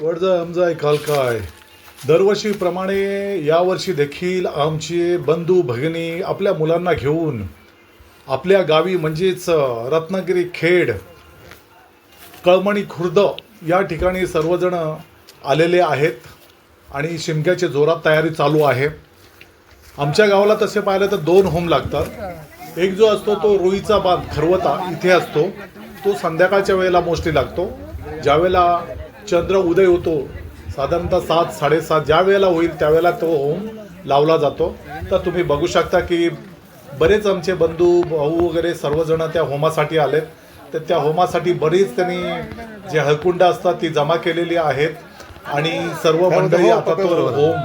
वडजा आमचा ऐकाल काय दरवर्षीप्रमाणे यावर्षी देखील आमचे बंधू भगिनी आपल्या मुलांना घेऊन आपल्या गावी म्हणजेच रत्नागिरी खेड कळमणी खुर्द या ठिकाणी सर्वजण आलेले आहेत आणि शिमग्याची जोरात तयारी चालू आहे. आमच्या गावाला तसे पाहिलं तर 2 होम लागतात. एक जो असतो तो रुईचा बांध खरवता इथे असतो, तो संध्याकाळच्या वेळेला मोस्टली लागतो. ज्यावेळेला चंद्र उदय होतो साधारणतः 7-7:30 ज्या वेळेला होईल त्यावेळेला तो होम लावला जातो. तर तुम्ही बघू शकता की बरेच आमचे बंधू भाऊ वगैरे सर्वजण त्या होमासाठी आलेत. तर त्या होमासाठी बरीच त्यांनी जे हळकुंड असतात ती जमा केलेली आहेत आणि सर्व मंडळी आता तो होम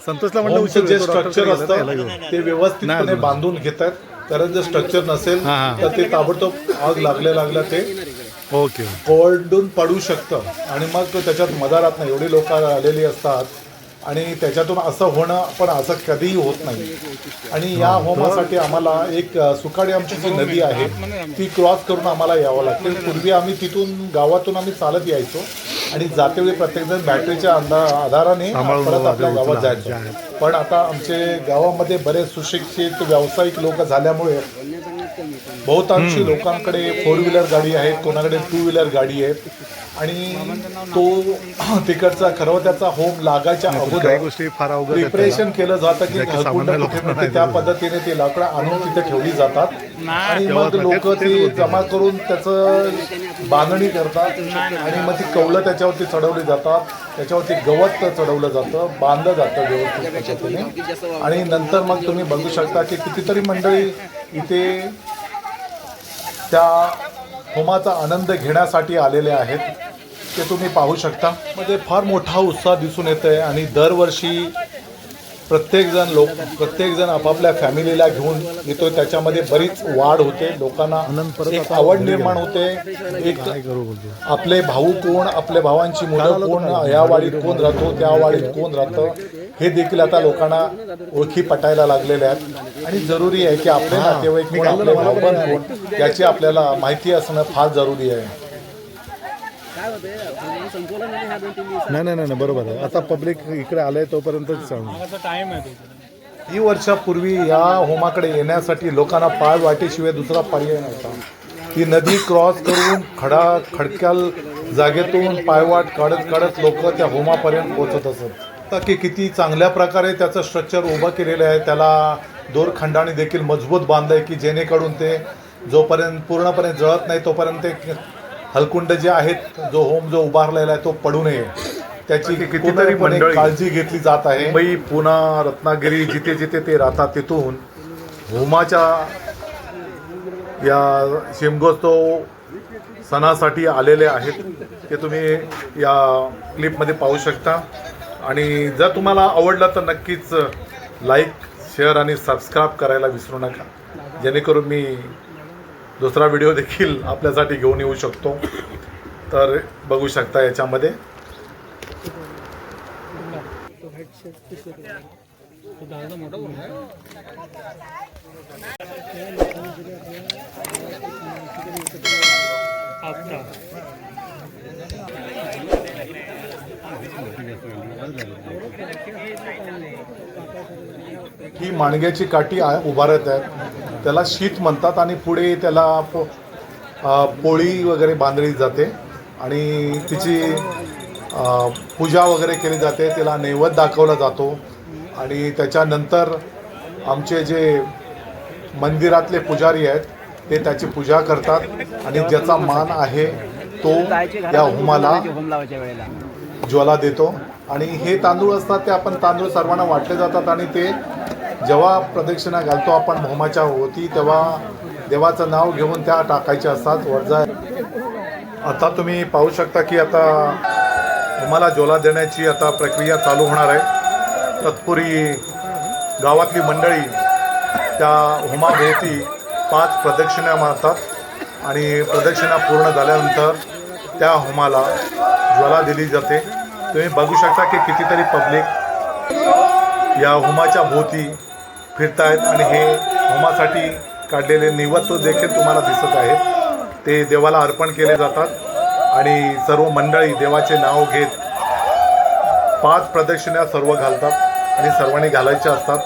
संतोषला जे स्ट्रक्चर असतं ते व्यवस्थितपणे बांधून घेतात. कारण जर स्ट्रक्चर नसेल तर ते ताबडतोब आग लागल्या ते कोरडून पडू शकतं आणि मग त्याच्यात मदारात नाही. एवढी लोक आलेली असतात आणि त्याच्यातून असं होणं पण असं कधीही होत नाही. आणि या होमासाठी आम्हाला एक सुकाडी आमची जी नदी आहे ती क्रॉस करून आम्हाला यावं लागते. पूर्वी आम्ही तिथून गावातून आम्ही चालत यायचो आणि जातेवेळी प्रत्येकजण बॅटरीच्या आधाराने परत आपल्या गावात जायचो. पण आता आमचे गावामध्ये बरेच सुशिक्षित व्यावसायिक लोक झाल्यामुळे बहुतांशी लोकांकडे 4 व्हीलर गाडी आहे, कोणाकडे 2 व्हीलर गाडी आहे आणि तो तिकडचा खरवत्याचा होम लागायच्या अगोदर प्रिपरेशन केलं जातं की हळकुंड कुठे मिळते त्या पद्धतीने ते लाकडं आणून तिथे ठेवली जातात आणि मग लोक ती जमा करून त्याचं बांधणी करतात आणि मग ती कौलं त्याच्यावरती चढवली जातात. त्याच्यावरती गवत चढवलं जातं, बांधलं जातं व्यवस्थित पद्धतीने आणि नंतर मग तुम्ही बघू शकता की कितीतरी मंडळी इथे त्या होमाचा आनंद घेण्यासाठी आलेले आहेत. ते तुम्ही पाहू शकता. मध्ये फार मोठा उत्साह दिसून येत आहे आणि दरवर्षी प्रत्येकजण आपापल्या फॅमिलीला घेऊन येतो. त्याच्यामध्ये बरीच वाढ होते, लोकांना एक आवड निर्माण होते. एक आपले भाऊ कोण, आपल्या भावांची मुलं कोण, या वाडीत कोण राहतो, त्या वाडीत कोण राहतं हे देखील आता लोकांना ओळखी पटायला लागलेले आहेत. आणि जरुरी आहे की आपले नातेवाईक कोण, आपले भावबंद कोण याची आपल्याला माहिती असणं फार जरुरी आहे. नाही बरोबर आहे. आता पब्लिक इकडे आलंय तोपर्यंत टाइम आहे. ही वर्षापूर्वी या होमाकडे येण्यासाठी लोकांना पाय वाटेशिवाय दुसरा पर्याय नव्हता. ती नदी क्रॉस करून खडक्याल जागेतून पायवाट काढत लोक त्या होमापर्यंत पोहोचत असत. तर किती चांगल्या प्रकारे त्याचं स्ट्रक्चर उभं केलेलं आहे. त्याला दोरखंडाने देखील मजबूत बांधलंय की जेणेकरून ते जोपर्यंत पूर्णपणे जळत नाही तोपर्यंत ते हलकुंड जे आहेत, जो होम जो उभारलेला आहे तो पडू नये त्याची कितीतरी काळजी घेतली जात आहे. मुंबई, पुणे, रत्नागिरी जिथे जिथे ते राहतात तिथून होमाच्या या शिमगोत्सव सणासाठी आलेले आहेत. ते तुम्ही या क्लिपमध्ये पाहू शकता. आणि जर तुम्हाला आवडलं तर नक्कीच लाईक, शेअर आणि सबस्क्राईब करायला विसरू नका, जेणेकरून मी दुसरा व्हिडिओ देखील आपल्यासाठी घेऊन येऊ शकतो. तर बघू शकता याच्यामध्ये ही माणग्याची काठी उभारत आहेत, त्याला शीत म्हणतात आणि पुढे त्याला पोळी वगैरे बांधली जाते आणि तिची पूजा वगैरे केली जाते. त्याला नैवेद्य दाखवला जातो आणि त्याच्यानंतर आमचे जे मंदिरातले पुजारी आहेत ते त्याची पूजा करतात आणि ज्याचा मान आहे तो या होमाला ज्वाला देतो. आणि हे तांदूळ असतात ते आपण तांदूळ सर्वांना वाटले जातात आणि ते जेव्हा प्रदक्षिणा घालतो आपण होमाच्या होती तेव्हा देवाचं नाव घेऊन त्या टाकायच्या असतात वरजा. आता तुम्ही पाहू शकता की आता होमाला ज्वाला देण्याची आता प्रक्रिया चालू होणार आहे. तत्पूर्वी गावातली मंडळी त्या होमाभोवती 5 प्रदक्षिणा मारतात आणि प्रदक्षिणा पूर्ण झाल्यानंतर त्या होमाला ज्वाला दिली जाते. तुम्ही बघू शकता की कितीतरी पब्लिक या होमाच्या भोवती फिरतायत आणि हे होमासाठी काढलेले नैवेद्य देखील तुम्हाला दिसत आहेत. ते देवाला अर्पण केले जातात आणि सर्व मंडळी देवाचे नाव घेत 5 प्रदक्षिणा सर्व घालतात आणि सर्वांनी घालायच्या असतात.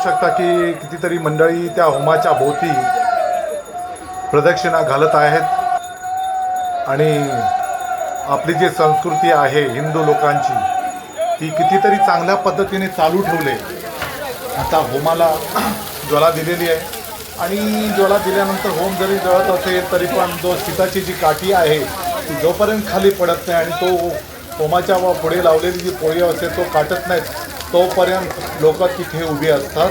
शकता की कितीतरी मंडळी त्या होमाच्या भोवती प्रदक्षिणा घालत आहेत आणि आपली जी संस्कृती आहे हिंदू लोकांची ती कितीतरी चांगल्या पद्धतीने चालू ठेवले. आता होमाला ज्वाला दिलेली आहे आणि ज्वाला दिल्यानंतर होम जरी जळत असेल तरी पण जो सीताची जी काठी आहे ती जोपर्यंत खाली पडत नाही आणि तो होमाच्या पुढे लावलेली जी पोळी असते तो काटत नाहीत तोपर्यंत लोक तिथे उभी असतात.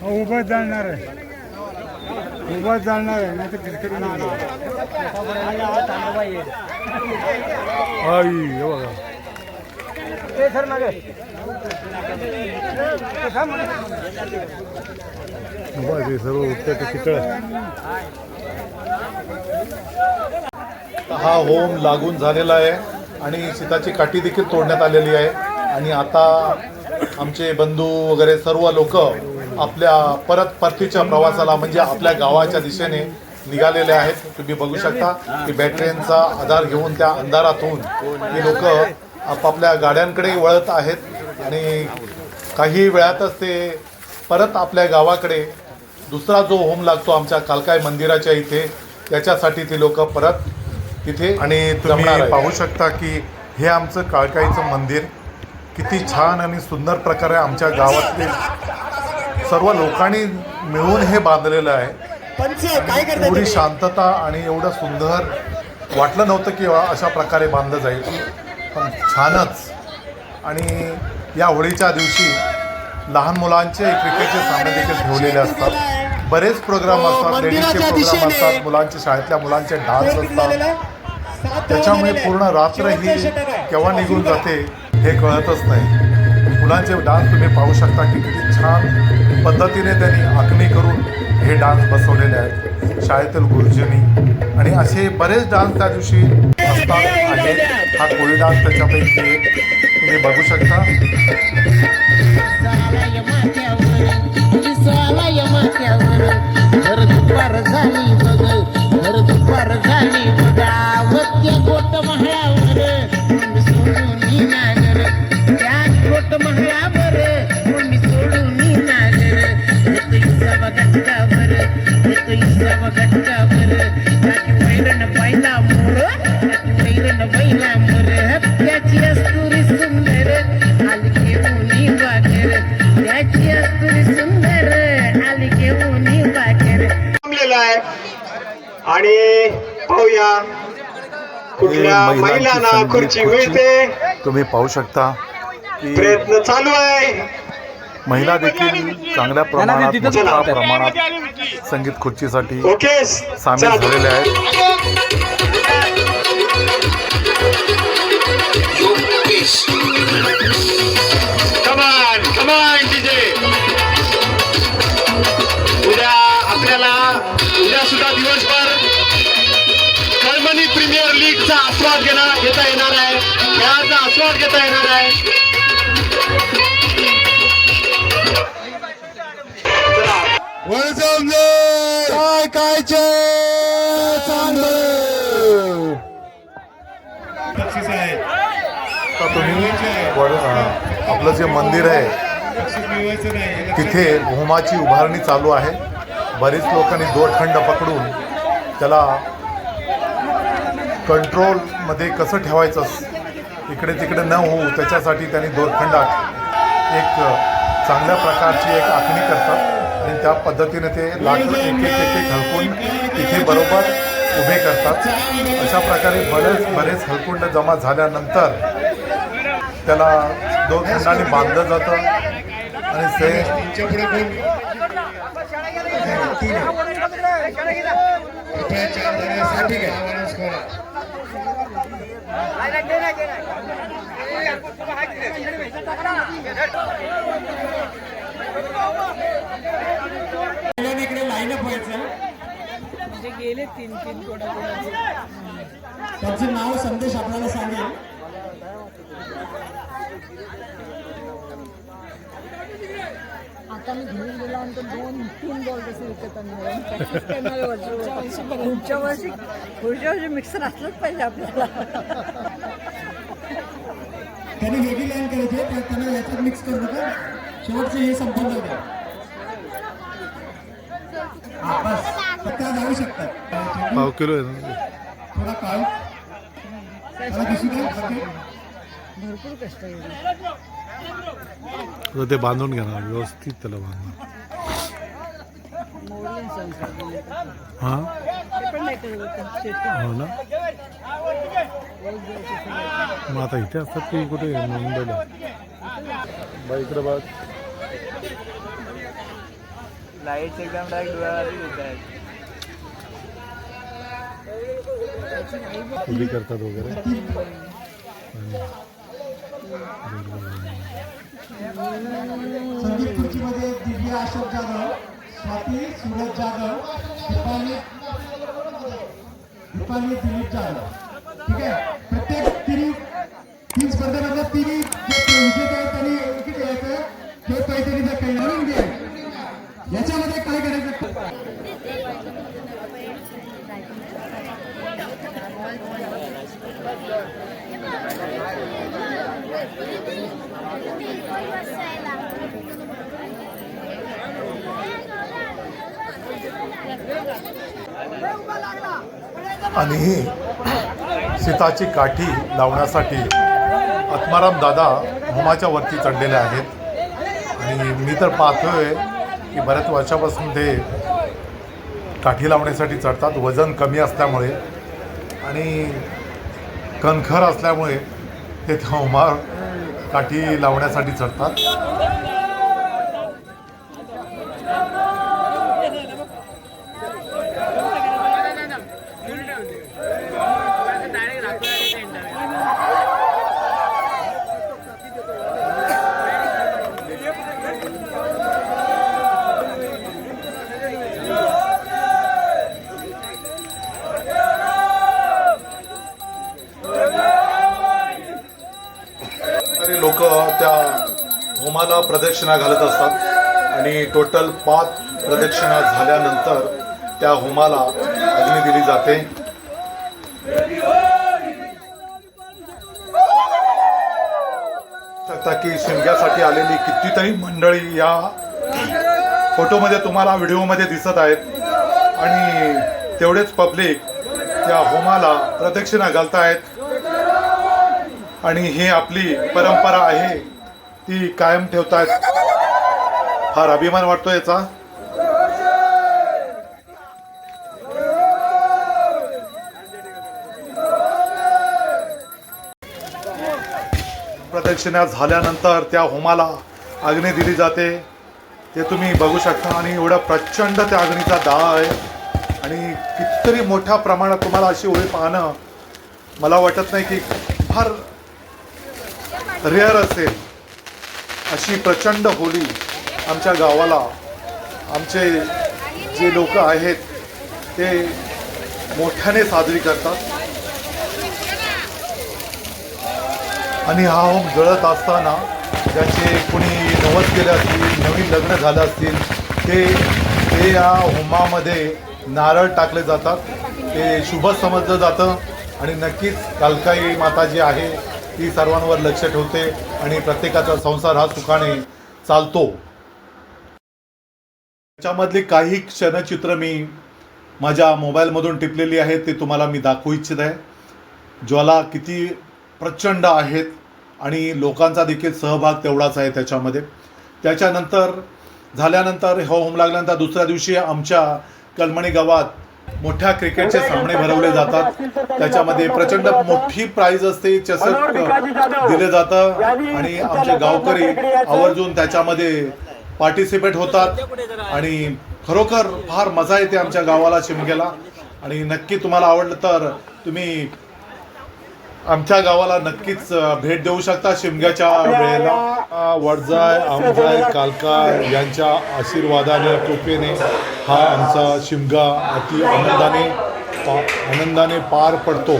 उभं जाणार आहे नाही तर क्रिकेट सर्व हा होम लागून झालेला आहे आणि सीताची काठी देखील तोडण्यात आलेली आहे आणि आता आमचे बंधू वगैरे सर्व लोक आपल्या परतीच्या प्रवासाला म्हणजे आपल्या गावाच्या दिशेने निघालेले आहेत. तुम्ही बघू शकता की बॅटरीचा आधार घेऊन त्या अंधारातून ही लोक आपापल्या गाड्यांकडे वळत आहेत आणि काही वेळातच ते परत आपल्या गावाकडे दुसरा जो होम लागतो आमच्या कालकाई मंदिराच्या इथे त्याच्यासाठी ती लोक परत तिथे आणि तुम्ही पाहू शकता की हे आमचं काळकाईचं मंदिर किती छान आणि सुंदर प्रकारे आमच्या गावातले सर्व लोकांनी मिळून हे बांधलेलं आहे. एवढी शांतता आणि एवढं सुंदर वाटलं नव्हतं की अशा प्रकारे बांधलं जाईल, पण छानच. आणि या होळीच्या दिवशी लहान मुलांचे क्रिकेटचे सामने देखील ठेवलेले असतात. बरेच प्रोग्राम असतात, लेडीजचे प्रोग्राम असतात, मुलांचे शाळेतल्या मुलांचे डान्स असतात. त्याच्यामुळे पूर्ण रात्र ही केव्हा निघून जाते हे कळतच नाही. मुलांचे डान्स तुम्ही पाहू शकता की किती छान पद्धतीने त्यांनी आखणी करून हे डान्स बसवलेले आहेत शाळेतील गुरुजींनी. आणि असे बरेच डान्स त्या दिवशी असतात आहेत. हा कोळी डान्स त्याच्यापैकी एक तुम्ही बघू शकता. आणि पाहूया कुठल्या महिलांना खुर्ची मिळते. तुम्ही पाहू शकता की प्रयत्न चालू आहे. महिला देखील चांगल्या प्रमाणात मोठ्या प्रमाणात संगीत खुर्चीसाठी ओके सामील झालेले आहेत. कमान कमान डीजे. उद्या आपल्याला उद्या सुद्धा दिवसभर जर्मनी प्रीमियर लीगचा आस्वाद घेता येणार आहे. खेळाचा आस्वाद घेता येणार आहे. काय तुम्ही आपलं जे मंदिर आहे तिथे होमाची उभारणी चालू आहे. बरीच लोकांनी दोरखंड पकडून त्याला कंट्रोलमध्ये कसं ठेवायचं इकडे तिकडे न होऊ त्याच्यासाठी त्यांनी दोरखंडात एक चांगल्या प्रकारची एक आखणी करतात आणि त्या पद्धतीने ते लाकूड एक एक हलकून तिथे बरोबर उभे करतात. अशा प्रकारे बरेच हलकुंड जमा झाल्यानंतर त्याला दोरखंडाने बांधलं जातं आणि ते इकडे लाईनअप व्हायचं. म्हणजे गेले तीन कोणाकोणाचे. त्याचं नाव संदेश आपल्याला सांगेल. आता मी घेऊन गेल्यानंतर 2-3 बॉल कसे विकत आणणार. पुढच्या वर्षी मिक्सर असलंच पाहिजे आपल्याला. त्यांनी वेगळी लाईन करायची आहे, त्यांना याच्यात मिक्स करू नका. शेवटचं हे संपवून जाऊ द्या. बस त्या जाऊ शकतात. पाव किलो आहे थोडा काळ दिसू दे. भरपूर कष्ट केले. ना ते बांधून घेणार व्यवस्थित त्याला बांधणार. मोडले संसार केले. हां ते पण नाही करत होते शेती. हो ना. मग आता इथे असतात की कुठे मुंबईला बाई इकडे बघ. लाईट्स एकदम डायरेक्ट डोळ्याला येत आहेत. उभी करतात वगैरे. संगीत खुर्चीमध्ये दिव्या अशोक जाधव, स्वाती सूरज जाधव, दीपाली दिलीप जाधव. ठीक आहे. प्रत्येक तीन स्पर्धेमधल्या तिन्ही जे विजेते आहेत त्यांनी इकडे यायचं. ते पैसे काही नवीन घे. याच्यामध्ये काय करायचं. आणि सीताची काठी लावण्यासाठी आत्माराम दादा होमाच्या वरती चढलेले आहेत आणि मी तर पाहतोय की बऱ्याच वर्षापासून ते काठी लावण्यासाठी चढतात. वजन कमी असल्यामुळे आणि कणखर असल्यामुळे ते होमा काठी लावण्यासाठी चढतात. लोक त्या होमाला प्रदक्षिणा घालत असतात आणि टोटल 5 प्रदक्षिणा झाल्यानंतर त्या होमाला अग्नी दिली जाते. शकता की शिमग्यासाठी आलेली कितीतरी मंडळी या फोटोमध्ये तुम्हाला व्हिडिओमध्ये दिसत आहेत आणि तेवढेच पब्लिक त्या होमाला प्रदक्षिणा घालतायत आणि ही आपली परंपरा आहे ती कायम ठेवतायत. फार अभिमान वाटतो याचा. प्रदक्षिणा झाल्यानंतर त्या होमाला अग्नी दिली जाते. ते तुम्ही बघू शकता आणि एवढा प्रचंड त्या अग्नीचा दाह आहे आणि कितीतरी मोठ्या प्रमाणात तुम्हाला अशी होळी पाहणं मला वाटत नाही की फार रेअर असेल. अशी प्रचंड होळी आमच्या गावाला आमचे जे लोक आहेत ते मोठ्याने साजरी करतात आणि हा होम जळत असताना ज्याचे कोणी नवस केले असतील, नवीन लग्न झालं असतील ते या होमामध्ये नारळ टाकले जातात. ते शुभ समजलं जातं आणि नक्कीच कालकाई माता जी आहे ती सर्वांवर लक्ष ठेवते आणि प्रत्येकाचा संसार हा सुखाने चालतो. त्याच्यामधली काही क्षणचित्र मी माझ्या मोबाईलमधून टिपलेली आहेत ते तुम्हाला मी दाखवू इच्छित आहे. ज्वाला किती प्रचंड आहेत आणि लोकांचा देखील सहभाग तेवढाच आहे त्याच्यामध्ये. त्याच्यानंतर झाल्यानंतर होम लागल्यानंतर दुसऱ्या दिवशी आमच्या कलमणी गावात मोठ्या क्रिकेटचे सामने भरवले जातात. त्याच्यामध्ये प्रचंड मोठी प्राईज असते, चषक दिले जातं आणि आमचे गावकरी आवर्जून त्याच्यामध्ये पार्टिसिपेट होतात आणि खरोखर फार मजा येते आमच्या गावाला शिमग्याला. आणि नक्की तुम्हाला आवडलं तर तुम्ही आमच्या गावाला नक्कीच भेट देऊ शकता शिमग्याच्या वेळेला. वडजाय आमजाय कालका यांच्या आशीर्वादाने कृपेने हा आमचा शिमगा अति आनंदाने पार पडतो.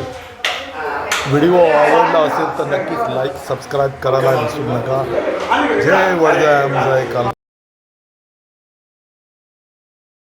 व्हिडिओ आवडला असेल तर नक्कीच लाईक सबस्क्राईब करायला विसरू नका. जय वडजाय आमजाय कालका.